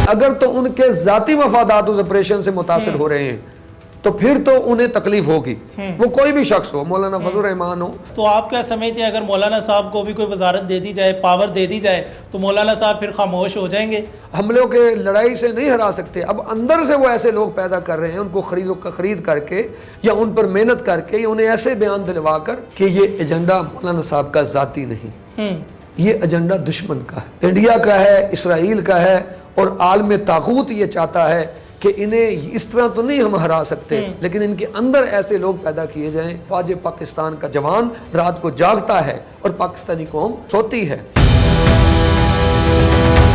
اگر تو ان کے ذاتی مفادات اس آپریشن سے متاثر ہو رہے ہیں تو پھر تو انہیں تکلیف ہوگی، وہ کوئی بھی شخص ہو، مولانا فضل الرحمان ہو۔ تو آپ کیا سمجھتے ہیں اگر مولانا صاحب کو بھی کوئی وزارت دے دی جائے، پاور دے دی جائے، تو مولانا صاحب پھر خاموش ہو جائیں گے؟ حملوں کے لڑائی سے نہیں ہرا سکتے، اب اندر سے وہ ایسے لوگ پیدا کر رہے ہیں، ان کو خرید کر کے یا ان پر محنت کر کے یا انہیں ایسے بیان دلوا کر کہ یہ ایجنڈا مولانا صاحب کا ذاتی نہیں، یہ ایجنڈا دشمن کا ہے، انڈیا کا ہے، اسرائیل کا ہے، اور عالم طاغوت یہ چاہتا ہے کہ انہیں اس طرح تو نہیں ہم ہرا سکتے، لیکن ان کے اندر ایسے لوگ پیدا کیے جائیں۔ فوج پاکستان کا جوان رات کو جاگتا ہے اور پاکستانی قوم سوتی ہے۔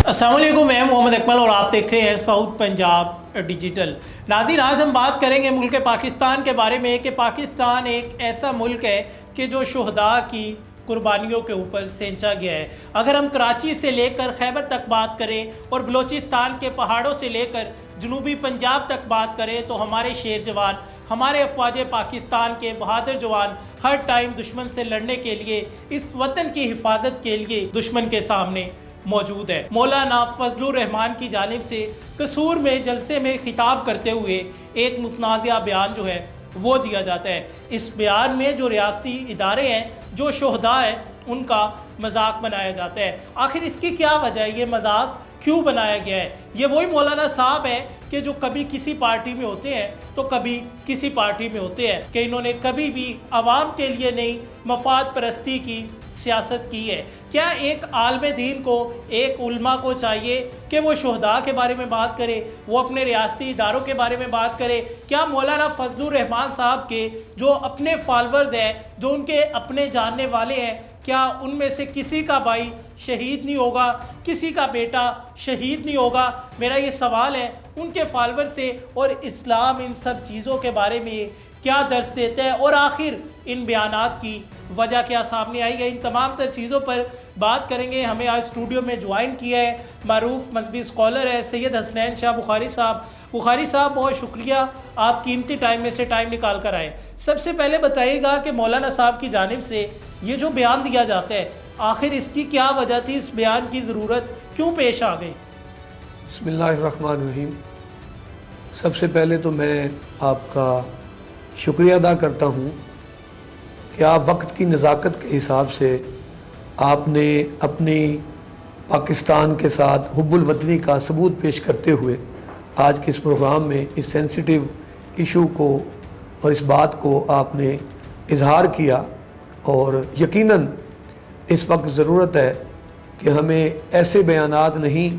السلام علیکم، میں محمد اکمل اور آپ دیکھ رہے ہیں ساؤتھ پنجاب ڈیجیٹل۔ ناظرین، آج ہم بات کریں گے ملک پاکستان کے بارے میں کہ پاکستان ایک ایسا ملک ہے کہ جو شہداء کی قربانیوں کے اوپر سینچا گیا ہے۔ اگر ہم کراچی سے لے کر خیبر تک بات کریں اور بلوچستان کے پہاڑوں سے لے کر جنوبی پنجاب تک بات کریں تو ہمارے شیر جوان، ہمارے افواج پاکستان کے بہادر جوان ہر ٹائم دشمن سے لڑنے کے لیے، اس وطن کی حفاظت کے لیے دشمن کے سامنے موجود ہے۔ مولانا فضل الرحمان کی جانب سے قصور میں جلسے میں خطاب کرتے ہوئے ایک متنازعہ بیان جو ہے وہ دیا جاتا ہے۔ اس بیان میں جو ریاستی ادارے ہیں، جو شہداء ہیں، ان کا مذاق بنایا جاتا ہے۔ آخر اس کی کیا وجہ ہے؟ یہ مذاق کیوں بنایا گیا ہے؟ یہ وہی مولانا صاحب ہے کہ جو کبھی کسی پارٹی میں ہوتے ہیں تو کبھی کسی پارٹی میں ہوتے ہیں، کہ انہوں نے کبھی بھی عوام کے لیے نہیں، مفاد پرستی کی سیاست کی ہے۔ کیا ایک عالم دین کو، ایک علماء کو چاہیے کہ وہ شہداء کے بارے میں بات کرے، وہ اپنے ریاستی اداروں کے بارے میں بات کرے؟ کیا مولانا فضل الرحمان صاحب کے جو اپنے فالورز ہیں، جو ان کے اپنے جاننے والے ہیں، کیا ان میں سے کسی کا بھائی شہید نہیں ہوگا، کسی کا بیٹا شہید نہیں ہوگا؟ میرا یہ سوال ہے ان کے فالور سے، اور اسلام ان سب چیزوں کے بارے میں کیا درس دیتا ہے، اور آخر ان بیانات کی وجہ کیا سامنے آئی ہے؟ ان تمام تر چیزوں پر بات کریں گے۔ ہمیں آج اسٹوڈیو میں جوائن کیا ہے معروف مذہبی اسکالر ہے سید حسنین شاہ بخاری صاحب۔ بخاری صاحب، بہت شکریہ، آپ قیمتی ٹائم میں سے ٹائم نکال کر آئے۔ سب سے پہلے بتائیے گا کہ مولانا صاحب کی جانب سے یہ جو بیان دیا جاتا ہے، آخر اس کی کیا وجہ تھی؟ اس بیان کی ضرورت کیوں پیش آ گئی؟ بسم اللہ الرحمن الرحیم۔ سب سے پہلے تو میں آپ کا شکریہ ادا کرتا ہوں کہ آپ وقت کی نزاکت کے حساب سے آپ نے اپنی پاکستان کے ساتھ حب الوطنی کا ثبوت پیش کرتے ہوئے آج کے اس پروگرام میں اس سینسیٹیو ایشو کو اور اس بات کو آپ نے اظہار کیا، اور یقیناً اس وقت ضرورت ہے کہ ہمیں ایسے بیانات نہیں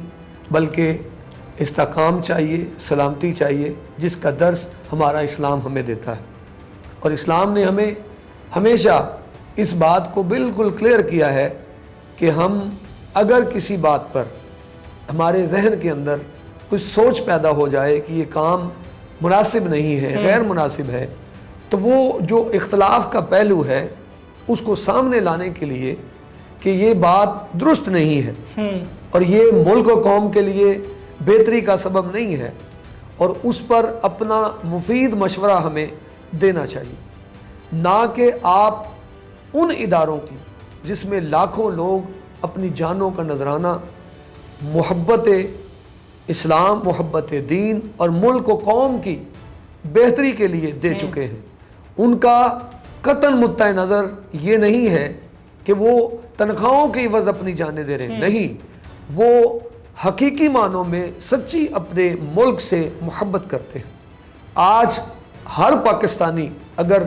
بلکہ استحکام چاہیے، سلامتی چاہیے، جس کا درس ہمارا اسلام ہمیں دیتا ہے۔ اور اسلام نے ہمیں ہمیشہ اس بات کو بالکل کلیئر کیا ہے کہ ہم اگر کسی بات پر ہمارے ذہن کے اندر کچھ سوچ پیدا ہو جائے کہ یہ کام مناسب نہیں ہے، غیر مناسب ہے، تو وہ جو اختلاف کا پہلو ہے اس کو سامنے لانے کے لیے کہ یہ بات درست نہیں ہے اور یہ ملک و قوم کے لیے بہتری کا سبب نہیں ہے، اور اس پر اپنا مفید مشورہ ہمیں دینا چاہیے، نہ کہ آپ ان اداروں کی جس میں لاکھوں لوگ اپنی جانوں کا نذرانہ محبت اسلام، محبت دین اور ملک و قوم کی بہتری کے لیے دے چکے ہیں، ان کا قطعاً متع نظر یہ نہیں ہے کہ وہ تنخواہوں کی عوض اپنی جانیں دے رہے ہیں، نہیں، وہ حقیقی معنوں میں سچی اپنے ملک سے محبت کرتے ہیں۔ آج ہر پاکستانی اگر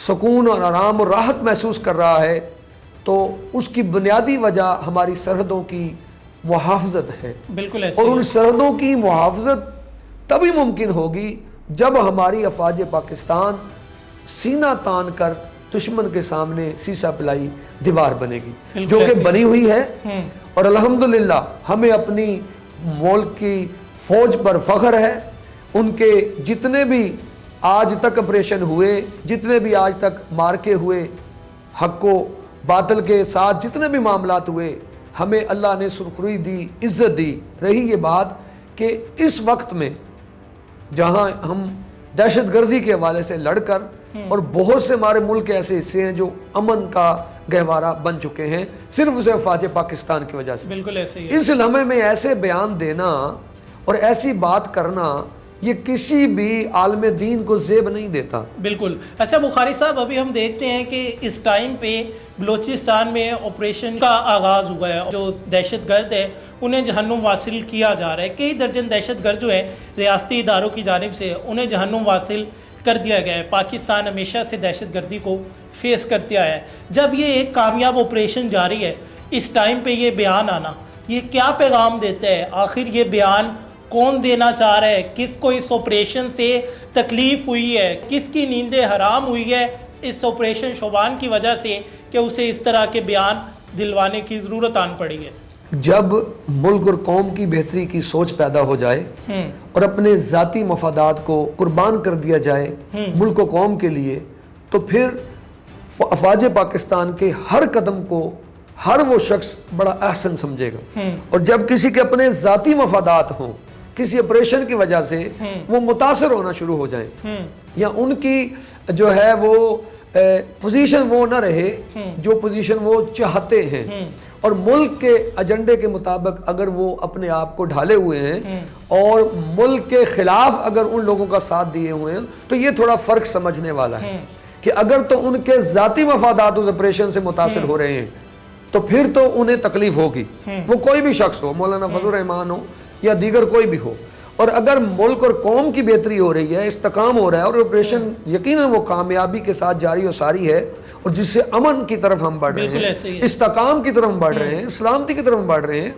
سکون اور آرام اور راحت محسوس کر رہا ہے تو اس کی بنیادی وجہ ہماری سرحدوں کی محافظت ہے، بالکل ایسے، اور ان سرحدوں کی محافظت تبھی ممکن ہوگی جب ہماری افواج پاکستان سینہ تان کر دشمن کے سامنے سیسا پلائی دیوار بنے گی، جو کہ بنی ہوئی ہے، اور الحمدللہ ہمیں اپنی ملک کی فوج پر فخر ہے۔ ان کے جتنے بھی آج تک آپریشن ہوئے، جتنے بھی آج تک مارکے ہوئے، حق و باطل کے ساتھ جتنے بھی معاملات ہوئے، ہمیں اللہ نے سرخروئی دی، عزت دی۔ رہی یہ بات کہ اس وقت میں جہاں ہم دہشت گردی کے حوالے سے لڑ کر، اور بہت سے ہمارے ملک ایسے حصے ہیں جو امن کا گہوارہ بن چکے ہیں صرف اسے افواج پاکستان کی وجہ سے، بالکل ایسے ہی ہے۔ اس لمحے میں ایسے بیان دینا اور ایسی بات کرنا یہ کسی بھی عالم دین کو زیب نہیں دیتا. بالکل. اچھا بخاری صاحب، ابھی ہم دیکھتے ہیں کہ اس ٹائم پہ بلوچستان میں آپریشن کا آغاز ہوا ہے. جو دہشت گرد ہے انہیں جہنم واصل کیا جا رہا ہے. کئی درجن دہشت گرد جو ہے ریاستی اداروں کی جانب سے انہیں جہنم واصل کر دیا گیا ہے. پاکستان ہمیشہ سے دہشت گردی کو فیس کرتے آیا ہے. جب یہ ایک کامیاب آپریشن جاری ہے، اس ٹائم پہ یہ بیان آنا یہ کیا پیغام دیتا ہے؟ آخر یہ بیان کون دینا چاہ رہا ہے؟ کس کو اس آپریشن سے تکلیف ہوئی ہے؟ کس کی نیندیں حرام ہوئی ہے اس آپریشن شوبان کی وجہ سے کہ اسے اس طرح کے بیان دلوانے کی ضرورت آن پڑی ہے؟ جب ملک اور قوم کی بہتری کی سوچ پیدا ہو جائے اور اپنے ذاتی مفادات کو قربان کر دیا جائے ملک و قوم کے لیے، تو پھر افواج پاکستان کے ہر قدم کو ہر وہ شخص بڑا احسن سمجھے گا. اور جب کسی کے اپنے ذاتی مفادات ہوں، کسی آپریشن کی وجہ سے وہ متاثر ہونا شروع ہو جائیں، یا ان کی جو ہے وہ پوزیشن وہ نہ رہے جو پوزیشن وہ چاہتے ہیں، اور ملک کے ایجنڈے کے مطابق اگر وہ اپنے آپ کو ڈھالے ہوئے ہیں اور ملک کے خلاف اگر ان لوگوں کا ساتھ دیے ہوئے ہیں، تو یہ تھوڑا فرق سمجھنے والا ہے کہ اگر تو ان کے ذاتی مفادات اس آپریشن سے متاثر ہو رہے ہیں تو پھر تو انہیں تکلیف ہوگی، وہ کوئی بھی شخص ہو، مولانا فضل الرحمان ہو یا دیگر کوئی بھی ہو. اور اگر ملک اور قوم کی بہتری ہو رہی ہے، استحکام ہو رہا ہے، اور آپریشن یقیناً وہ کامیابی کے ساتھ جاری و ساری ہے، اور جس سے امن کی طرف ہم بڑھ رہے ہیں، استحکام کی طرف ہم بڑھ رہے ہیں، سلامتی کی طرف ہم بڑھ رہے ہیں.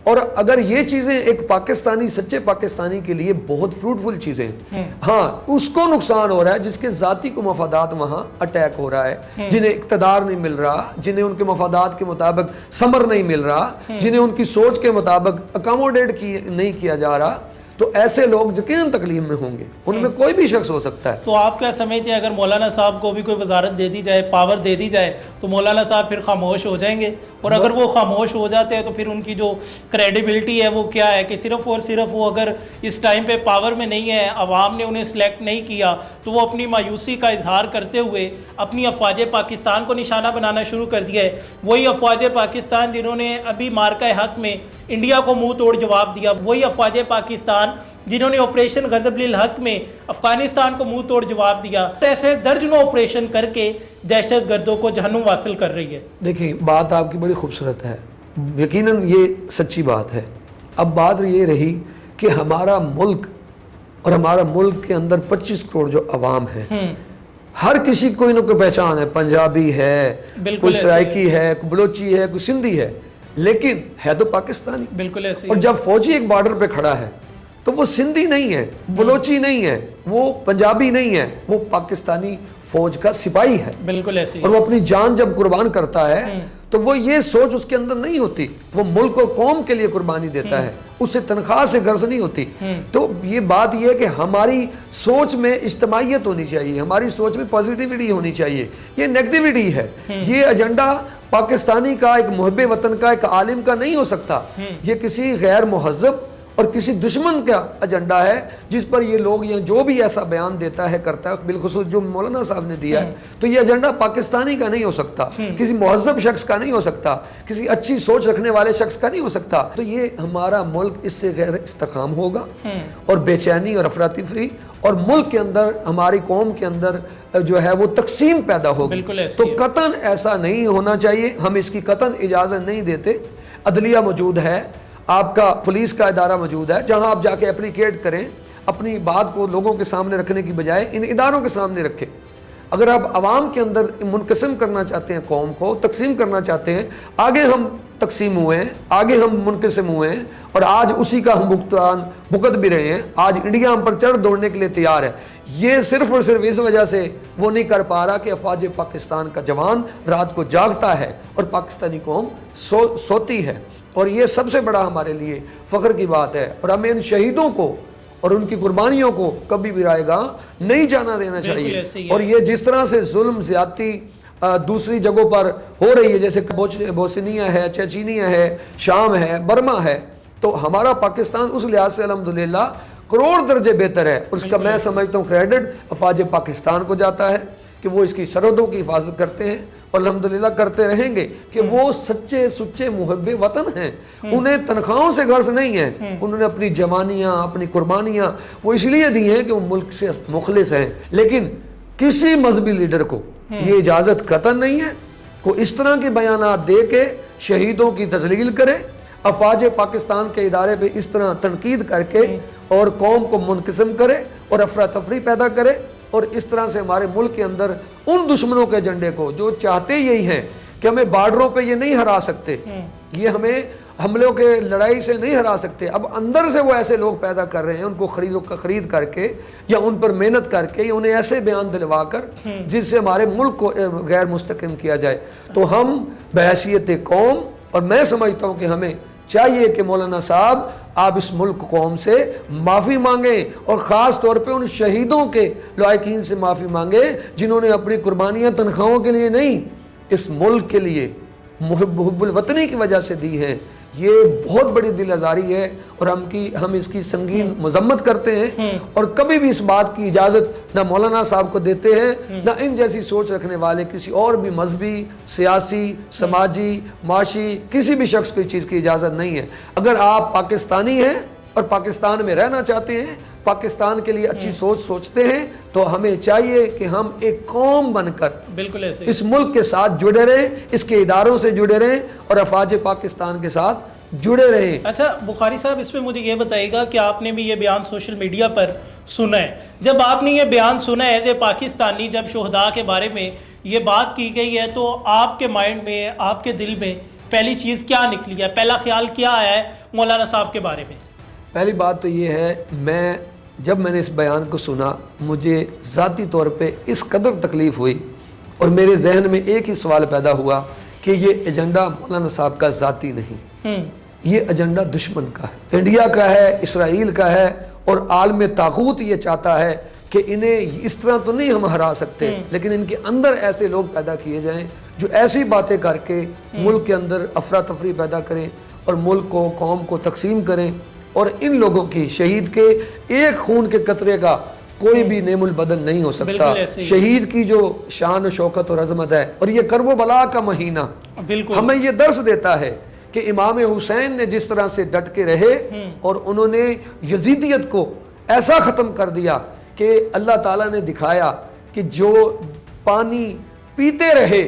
اور اگر یہ چیزیں ایک پاکستانی، سچے پاکستانی کے لیے بہت فروٹفل چیزیں ہیں، ہاں اس کو نقصان ہو رہا ہے جس کے ذاتی کو مفادات وہاں اٹیک ہو رہا ہے، جنہیں اقتدار نہیں مل رہا، جنہیں ان کے مفادات کے مطابق ثمر نہیں مل رہا، جنہیں ان کی سوچ کے مطابق اکاموڈیٹ نہیں کیا جا رہا، تو ایسے لوگ یقیناً تکلیف میں ہوں گے. ان میں کوئی بھی شخص ہو سکتا ہے. تو آپ کیا سمجھتے ہیں اگر مولانا صاحب کو بھی کوئی وزارت دے دی جائے، پاور دے دی جائے، تو مولانا صاحب پھر خاموش ہو جائیں گے؟ اور اگر وہ خاموش ہو جاتے ہیں تو پھر ان کی جو کریڈیبلٹی ہے وہ کیا ہے کہ صرف اور صرف وہ اگر اس ٹائم پہ پاور میں نہیں ہے، عوام نے انہیں سلیکٹ نہیں کیا، تو وہ اپنی مایوسی کا اظہار کرتے ہوئے اپنی افواج پاکستان کو نشانہ بنانا شروع کر دیا ہے. وہی افواج پاکستان جنہوں نے ابھی مارکہ حق میں انڈیا کو منہ توڑ جواب دیا، وہی افواج پاکستان جنہوں نے آپریشن غضب للحق میں افغانستان کو منہ توڑ جواب دیا، ایسے درجنوں آپریشن کر کے دہشت گردوں کو جہنم واصل کر رہی ہے. دیکھیں، بات آپ کی بڑی خوبصورت ہے، یقیناً یہ سچی بات ہے. اب بات یہ رہی کہ ہمارا ملک اور ہمارا ملک کے اندر 25 کروڑ جو عوام ہے، ہر کسی کوئی نہ کوئی پہچان ہے، پنجابی ہے، کوئی سرائکی ہے، کوئی بلوچی ہے، کوئی سندھی ہے، لیکن ہے تو پاکستانی. بالکل ایسے. اور جب فوجی ایک بارڈر پہ کھڑا ہے تو وہ سندھی نہیں ہے، بلوچی نہیں ہے، وہ پنجابی نہیں ہے، وہ پاکستانی فوج کا سپاہی ہے. بالکل ایسے. اور وہ اپنی جان جب قربان کرتا ہے تو وہ یہ سوچ اس کے اندر نہیں ہوتی، وہ ملک اور قوم کے لیے قربانی دیتا ہے، اس سے تنخواہ سے غرض نہیں ہوتی. تو یہ بات یہ ہے کہ ہماری سوچ میں اجتماعیت ہونی چاہیے، ہماری سوچ میں پازیٹیوٹی ہونی چاہیے. یہ نیگیٹیوٹی ہے، یہ ایجنڈا پاکستانی کا، ایک محب وطن کا، ایک عالم کا نہیں ہو سکتا. یہ کسی غیر مہذب اور کسی دشمن کا ایجنڈا ہے جس پر یہ لوگ یا جو بھی ایسا بیان دیتا ہے، کرتا ہے، بالخصوص جو مولانا صاحب نے دیا ہے، تو یہ ایجنڈا پاکستانی کا نہیں ہو سکتا، کسی مہذب شخص کا نہیں ہو سکتا، کسی اچھی سوچ رکھنے والے شخص کا نہیں ہو سکتا. تو یہ ہمارا ملک اس سے غیر استحکام ہوگا اور بے چینی اور افراتفری، اور ملک کے اندر، ہماری قوم کے اندر جو ہے وہ تقسیم پیدا ہوگی. تو قطعاً ایسا نہیں ہونا چاہیے، ہم اس کی قطعاً اجازت نہیں دیتے. عدلیہ موجود ہے، آپ کا پولیس کا ادارہ موجود ہے، جہاں آپ جا کے اپلیکیٹ کریں، اپنی بات کو لوگوں کے سامنے رکھنے کی بجائے ان اداروں کے سامنے رکھیں. اگر آپ عوام کے اندر منقسم کرنا چاہتے ہیں، قوم کو تقسیم کرنا چاہتے ہیں، آگے ہم تقسیم ہوئے ہیں، آگے ہم منقسم ہوئے ہیں، اور آج اسی کا ہم بھگت بھی رہے ہیں. آج انڈیا ہم پر چڑھ دوڑنے کے لیے تیار ہے. یہ صرف اور صرف اس وجہ سے وہ نہیں کر پا رہا کہ افواج پاکستان کا جوان رات کو جاگتا ہے اور پاکستانی قوم سوتی ہے. اور یہ سب سے بڑا ہمارے لیے فخر کی بات ہے، اور ہمیں ان شہیدوں کو اور ان کی قربانیوں کو کبھی بھی رائے گاہ نہیں جانا دینا چاہیے. اور یہ جس طرح سے ظلم زیادتی دوسری جگہوں پر ہو رہی ہے، جیسے بوسنیا ہے، چیچینیا ہے، شام ہے، برما ہے، تو ہمارا پاکستان اس لحاظ سے الحمدللہ کروڑ درجے بہتر ہے. اور اس کا میں سمجھتا ہوں کریڈٹ افواج پاکستان کو جاتا ہے کہ وہ اس کی سرحدوں کی حفاظت کرتے ہیں اور الحمدللہ کرتے رہیں گے کہ وہ سچے سچے محب وطن ہیں. انہیں تنخواہوں سے غرض نہیں ہے, انہوں نے اپنی جوانیاں اپنی قربانیاں وہ اس لیے دی ہیں کہ وہ ملک سے مخلص ہیں. لیکن کسی مذہبی لیڈر کو یہ اجازت قطعاً نہیں ہے کو اس طرح کے بیانات دے کے شہیدوں کی تذلیل کرے, افواج پاکستان کے ادارے پہ اس طرح تنقید کر کے اور قوم کو منقسم کرے اور افراتفری پیدا کرے, اور اس طرح سے ہمارے ملک کے اندر ان دشمنوں کے ایجنڈے کو جو چاہتے یہی ہیں کہ ہمیں بارڈروں پہ یہ نہیں ہرا سکتے, یہ ہمیں حملوں کے لڑائی سے نہیں ہرا سکتے, اب اندر سے وہ ایسے لوگ پیدا کر رہے ہیں, ان کو خرید کر کے یا ان پر محنت کر کے یا انہیں ایسے بیان دلوا کر جس سے ہمارے ملک کو غیر مستحکم کیا جائے. تو ہم بحیثیت قوم, اور میں سمجھتا ہوں کہ ہمیں چاہیے کہ مولانا صاحب آپ اس ملک قوم سے معافی مانگیں, اور خاص طور پہ ان شہیدوں کے لواحقین سے معافی مانگیں جنہوں نے اپنی قربانیاں تنخواہوں کے لیے نہیں, اس ملک کے لیے محب الوطنی کی وجہ سے دی ہیں. یہ بہت بڑی دل آزاری ہے اور ہم اس کی سنگین مذمت کرتے ہیں, اور کبھی بھی اس بات کی اجازت نہ مولانا صاحب کو دیتے ہیں نہ ان جیسی سوچ رکھنے والے کسی اور بھی مذہبی, سیاسی, سماجی, معاشی کسی بھی شخص کو اس چیز کی اجازت نہیں ہے. اگر آپ پاکستانی ہیں اور پاکستان میں رہنا چاہتے ہیں, پاکستان کے لیے اچھی سوچ سوچتے ہیں, تو ہمیں چاہیے کہ ہم ایک قوم بن کر بالکل ایسے اس ملک کے ساتھ جڑے رہیں, اس کے اداروں سے جڑے رہیں اور افواج پاکستان کے ساتھ جڑے رہیں. اچھا بخاری صاحب, اس میں مجھے یہ بتائیے گا کہ آپ نے بھی یہ بیان سوشل میڈیا پر سنا ہے, جب آپ نے یہ بیان سنا ہے ایز اے پاکستانی, جب شہداء کے بارے میں یہ بات کی گئی ہے, تو آپ کے مائنڈ میں, آپ کے دل میں پہلی چیز کیا نکلی ہے, پہلا خیال کیا آیا ہے مولانا صاحب کے بارے میں؟ پہلی بات تو یہ ہے, جب میں نے اس بیان کو سنا مجھے ذاتی طور پہ اس قدر تکلیف ہوئی, اور میرے ذہن میں ایک ہی سوال پیدا ہوا کہ یہ ایجنڈا مولانا صاحب کا ذاتی نہیں, یہ ایجنڈا دشمن کا ہے, انڈیا کا ہے, اسرائیل کا ہے, اور عالم طاغوت یہ چاہتا ہے کہ انہیں اس طرح تو نہیں ہم ہرا سکتے, لیکن ان کے اندر ایسے لوگ پیدا کیے جائیں جو ایسی باتیں کر کے ملک کے اندر افراتفری پیدا کریں اور ملک کو, قوم کو تقسیم کریں, اور ان لوگوں کی, شہید کے ایک خون کے قطرے کا کوئی بھی نعم البدل نہیں ہو سکتا. شہید کی جو شان و شوکت اور عظمت ہے, اور یہ کرب و بلا کا مہینہ ہمیں یہ درس دیتا ہے کہ امام حسین نے جس طرح سے ڈٹ کے رہے اور انہوں نے یزیدیت کو ایسا ختم کر دیا کہ اللہ تعالیٰ نے دکھایا کہ جو پانی پیتے رہے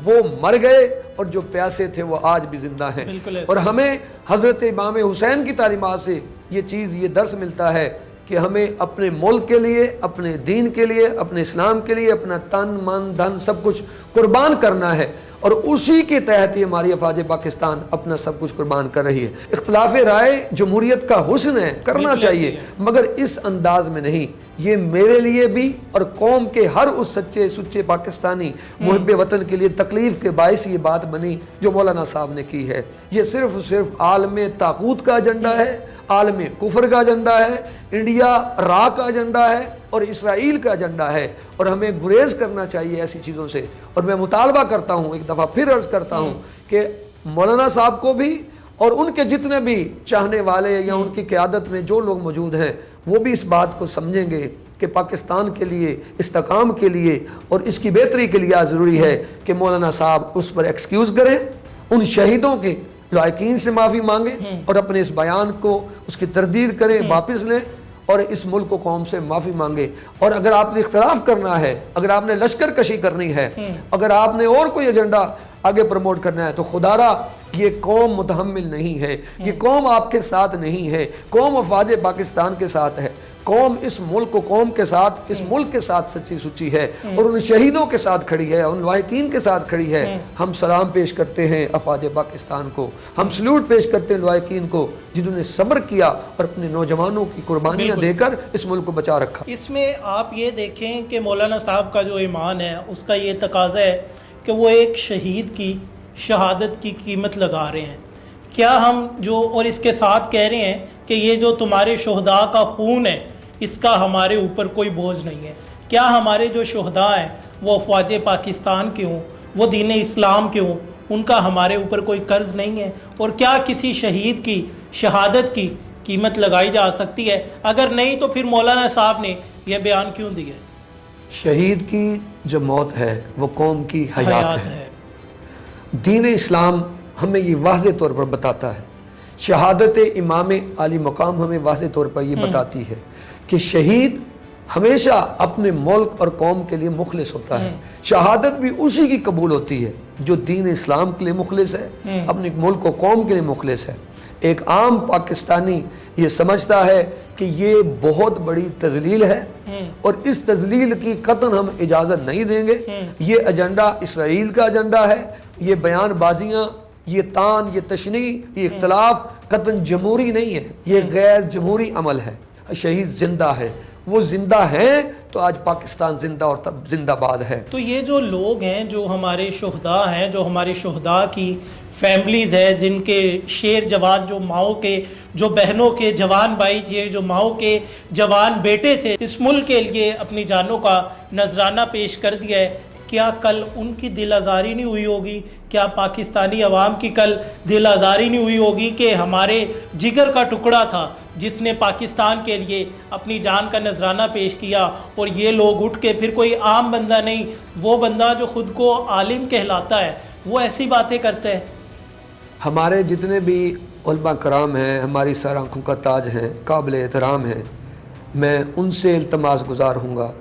وہ مر گئے, اور جو پیاسے تھے وہ آج بھی زندہ ہیں. اور ہمیں حضرت امام حسین کی تعلیمات سے یہ چیز, یہ درس ملتا ہے کہ ہمیں اپنے ملک کے لیے, اپنے دین کے لیے, اپنے اسلام کے لیے اپنا تن من دھن سب کچھ قربان کرنا ہے, اور اسی کے تحت ہی ہماری افواج پاکستان اپنا سب کچھ قربان کر رہی ہے. اختلاف رائے جمہوریت کا حسن ہے, کرنا چاہیے, مگر اس انداز میں نہیں. یہ میرے لیے بھی اور قوم کے ہر اس سچے سچے پاکستانی محب وطن کے لیے تکلیف کے باعث یہ بات بنی جو مولانا صاحب نے کی ہے. یہ صرف عالم طاغوت کا ایجنڈا ہے, عالم کفر کا ایجنڈا ہے, انڈیا را کا ایجنڈا ہے اور اسرائیل کا ایجنڈا ہے, اور ہمیں گریز کرنا چاہیے ایسی چیزوں سے. اور میں مطالبہ کرتا ہوں, ایک دفعہ پھر عرض کرتا ہوں کہ مولانا صاحب کو بھی اور ان کے جتنے بھی چاہنے والے یا ان کی قیادت میں جو لوگ موجود ہیں وہ بھی اس بات کو سمجھیں گے کہ پاکستان کے لیے, استحکام کے لیے اور اس کی بہتری کے لیے ضروری ہے کہ مولانا صاحب اس پر ایکسکیوز کریں, ان شہیدوں کے لواحقین سے معافی مانگیں اور اپنے اس بیان کو, اس کی تردید کریں, واپس لیں اور اس ملک کو قوم سے معافی مانگے. اور اگر آپ نے اختلاف کرنا ہے, اگر آپ نے لشکر کشی کرنی ہے, اگر آپ نے اور کوئی ایجنڈا آگے پروموٹ کرنا ہے, تو خدا را یہ قوم متحمل نہیں ہے, یہ قوم آپ کے ساتھ نہیں ہے, قوم افواج پاکستان کے ساتھ ہے, قوم اس ملک کو, قوم کے ساتھ, اس ملک کے ساتھ سچی سچی ہے اور ان شہیدوں کے ساتھ کھڑی ہے, ان لواحقین کے ساتھ کھڑی ہے. ہم سلام پیش کرتے ہیں افواج پاکستان کو, ہم سلوٹ پیش کرتے ہیں لواحقین کو جنہوں نے صبر کیا اور اپنے نوجوانوں کی قربانیاں دے کر اس ملک کو بچا رکھا. اس میں آپ یہ دیکھیں کہ مولانا صاحب کا جو ایمان ہے اس کا یہ تقاضا ہے کہ وہ ایک شہید کی شہادت کی قیمت لگا رہے ہیں. کیا ہم جو اور اس کے ساتھ کہہ رہے ہیں کہ یہ جو تمہارے شہداء کا خون ہے اس کا ہمارے اوپر کوئی بوجھ نہیں ہے؟ کیا ہمارے جو شہداء ہیں وہ افواج پاکستان کے ہوں, وہ دین اسلام کے ہوں, ان کا ہمارے اوپر کوئی قرض نہیں ہے؟ اور کیا کسی شہید کی شہادت کی قیمت لگائی جا سکتی ہے؟ اگر نہیں تو پھر مولانا صاحب نے یہ بیان کیوں دیا ہے؟ شہید کی جو موت ہے وہ قوم کی حیات ہے۔ دین اسلام ہمیں یہ واضح طور پر بتاتا ہے، شہادت امام عالی مقام ہمیں واضح طور پر یہ بتاتی ہے کہ شہید ہمیشہ اپنے ملک اور قوم کے لیے مخلص ہوتا ہے۔ شہادت بھی اسی کی قبول ہوتی ہے جو دین اسلام کے لیے مخلص ہے، اپنے ملک و قوم کے لیے مخلص ہے۔ ایک عام پاکستانی یہ سمجھتا ہے کہ یہ بہت بڑی تذلیل ہے اور اس تذلیل کی قطعاً ہم اجازت نہیں دیں گے۔ یہ ایجنڈا اسرائیل کا ایجنڈا ہے، یہ بیان بازیاں، یہ تان، یہ تشنیع، یہ اختلاف قطعاً جمہوری نہیں ہے، یہ غیر جمہوری عمل ہے۔ شہید زندہ ہے، وہ زندہ ہیں تو آج پاکستان زندہ اور تب زندہ باد ہے۔ تو یہ جو لوگ ہیں جو ہمارے شہداء ہیں، جو ہمارے شہداء کی فیملیز ہے، جن کے شیر جوان، جو ماؤں کے، جو بہنوں کے جوان بھائی تھے، جو ماؤں کے جوان بیٹے تھے، اس ملک کے لیے اپنی جانوں کا نذرانہ پیش کر دیا ہے، کیا کل ان کی دل آزاری نہیں ہوئی ہوگی؟ کیا پاکستانی عوام کی کل دل آزاری نہیں ہوئی ہوگی کہ ہمارے جگر کا ٹکڑا تھا جس نے پاکستان کے لیے اپنی جان کا نذرانہ پیش کیا، اور یہ لوگ اٹھ کے، پھر کوئی عام بندہ نہیں، وہ بندہ جو خود کو عالم کہلاتا ہے، وہ ایسی باتیں کرتے ہیں؟ ہمارے جتنے بھی علماء کرام ہیں، ہماری سر آنکھوں کا تاج ہیں، قابل احترام ہیں، میں ان سے التماس گزار ہوں گا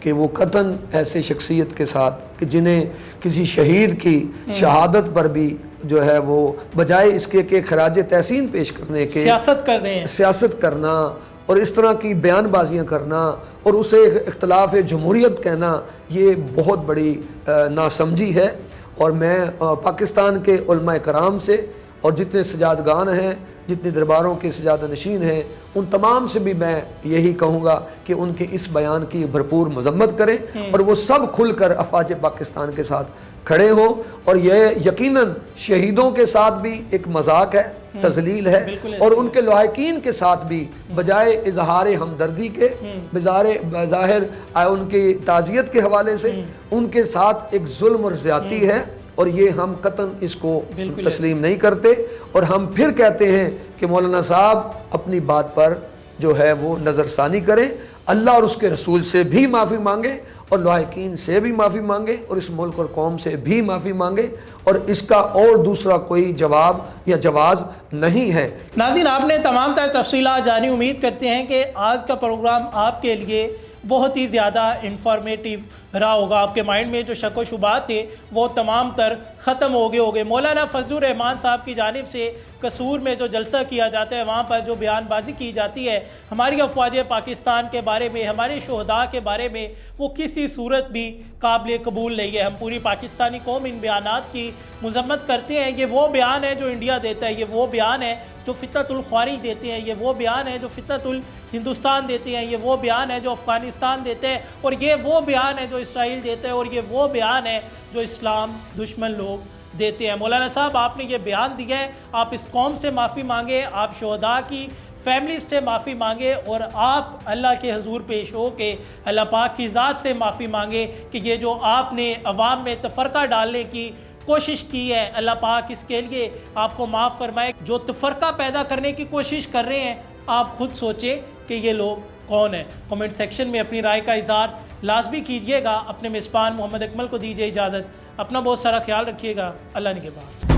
کہ وہ قطعاً ایسے شخصیت کے ساتھ کہ جنہیں کسی شہید کی شہادت پر بھی جو ہے وہ بجائے اس کے کہ خراج تحسین پیش کرنے کے سیاست کر رہے ہیں، سیاست کرنا اور اس طرح کی بیان بازیاں کرنا اور اسے اختلاف جمہوریت کہنا، یہ بہت بڑی ناسمجھی ہے۔ اور میں پاکستان کے علماء کرام سے اور جتنے سجادگان ہیں، جتنے درباروں کے سجادہ نشین ہیں، ان تمام سے بھی میں یہی کہوں گا کہ ان کے اس بیان کی بھرپور مذمت کریں اور وہ سب کھل کر افواج پاکستان کے ساتھ کھڑے ہوں۔ اور یہ یقیناً شہیدوں کے ساتھ بھی ایک مذاق ہے، تذلیل ہے، اور ان کے لواحقین کے ساتھ بھی بجائے اظہار ہمدردی کے، بظاہر ان کی تعزیت کے حوالے سے ان کے ساتھ ایک ظلم اور زیادتی ہے، اور یہ ہم قطعاً اس کو تسلیم نہیں کرتے۔ اور ہم پھر کہتے ہیں کہ مولانا صاحب اپنی بات پر جو ہے وہ نظر ثانی کریں، اللہ اور اس کے رسول سے بھی معافی مانگے اور لواحقین سے بھی معافی مانگے اور اس ملک اور قوم سے بھی معافی مانگے، اور اس کا اور دوسرا کوئی جواب یا جواز نہیں ہے۔ ناظرین، آپ نے تمام تر تفصیلات جانی، امید کرتے ہیں کہ آج کا پروگرام آپ کے لیے بہت ہی زیادہ انفارمیٹیو رہا ہوگا۔ آپ کے مائنڈ میں جو شک و شبہات تھے وہ تمام تر ختم ہو گئے مولانا فضل الرحمان صاحب کی جانب سے قصور میں جو جلسہ کیا جاتا ہے، وہاں پر جو بیان بازی کی جاتی ہے ہماری افواج پاکستان کے بارے میں، ہمارے شہداء کے بارے میں، وہ کسی صورت بھی قابل قبول نہیں ہے۔ ہم پوری پاکستانی قوم ان بیانات کی مذمت کرتے ہیں۔ یہ وہ بیان ہے جو انڈیا دیتا ہے، یہ وہ بیان ہے جو فتنۃ الخواری دیتے ہیں، یہ وہ بیان ہے جو فتنۃ الہندوستان دیتے ہیں، یہ وہ بیان ہے جو افغانستان دیتے ہیں، اور یہ وہ بیان ہے جو اسرائیل دیتا ہے، اور یہ وہ بیان ہے جو اسلام دشمن لوگ دیتے ہیں۔ مولانا صاحب، آپ نے یہ بیان دیا ہے، آپ اس قوم سے معافی مانگے، آپ شہداء کی فیملیز سے معافی مانگے، اور آپ اللہ کے حضور پیش ہو کے اللہ پاک کی ذات سے معافی مانگے کہ یہ جو آپ نے عوام میں تفرقہ ڈالنے کی کوشش کی ہے، اللہ پاک اس کے لیے آپ کو معاف فرمائے۔ جو تفرقہ پیدا کرنے کی کوشش کر رہے ہیں، آپ خود سوچیں کہ یہ لوگ کون ہیں۔ کمنٹ سیکشن میں اپنی رائے کا اظہار لازمی کیجئے گا۔ اپنے میزبان محمد اکمل کو دیجئے اجازت، اپنا بہت سارا خیال رکھیے گا۔ اللہ نگہبان۔